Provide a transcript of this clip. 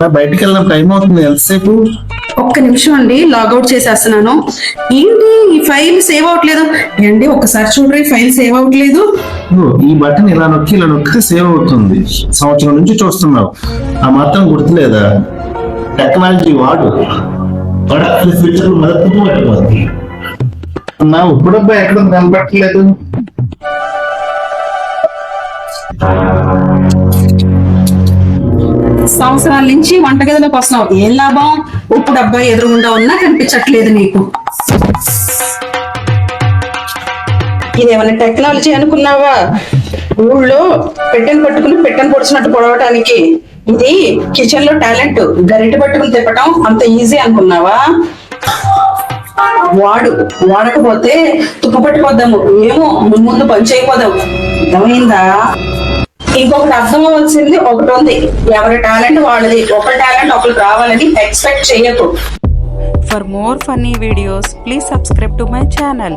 బయటికి వెళ్ళిన టైం అవుతుంది ఎంతసేపు? ఒక్క నిమిషం అండి, లాగౌట్ చేసేస్తున్నాను. ఏంటి ఈ ఫైల్ సేవ్ అవట్లేదు? ఏంటి ఒక్కసారి చూడరా, ఈ ఫైల్ సేవ్ అవట్లేదు. ఈ బటన్ ఇలా నొక్కితే సేవ్ అవుతుంది. సంవత్సరం నుంచి చూస్తున్నావు, ఆ మాత్రం గుర్తులేదా? టెక్నాలజీ వాడు, ఫ్యూచర్ మొదటి పట్టుకోవాలి. నా ఇప్పుడబ్బా ఎక్కడ కనపట్టలేదు. సంవత్సరాల నుంచి వంటగదిలోకి వస్తున్నావు, ఏం లాభం? ఇప్పుడు అబ్బాయి ఎదురుగుండా ఉన్నా కనిపించట్లేదు నీకు. ఇదేమన్నా టెక్నాలజీ అనుకున్నావా? ఊళ్ళో పెట్టెను పట్టుకుని పెట్టెను పొడిచినట్టు పొడవటానికి. ఇది కిచెన్ లో టాలెంట్. గరిటె పట్టుకుని తిప్పటం అంత ఈజీ అనుకున్నావా? వాడకపోతే తుప్పు పట్టుకోద్దాము, ఏమో ముందు పని చేయకపోదాము. అర్థమైందా? ఇంకొకటి అర్థం అవ్వాల్సింది ఒకటి ఉంది, ఎవరి టాలెంట్ వాళ్ళది. ఒకరి టాలెంట్ ఒకరికి రావాలని ఎక్స్పెక్ట్ చేయకు. For more funny videos, please subscribe to my channel.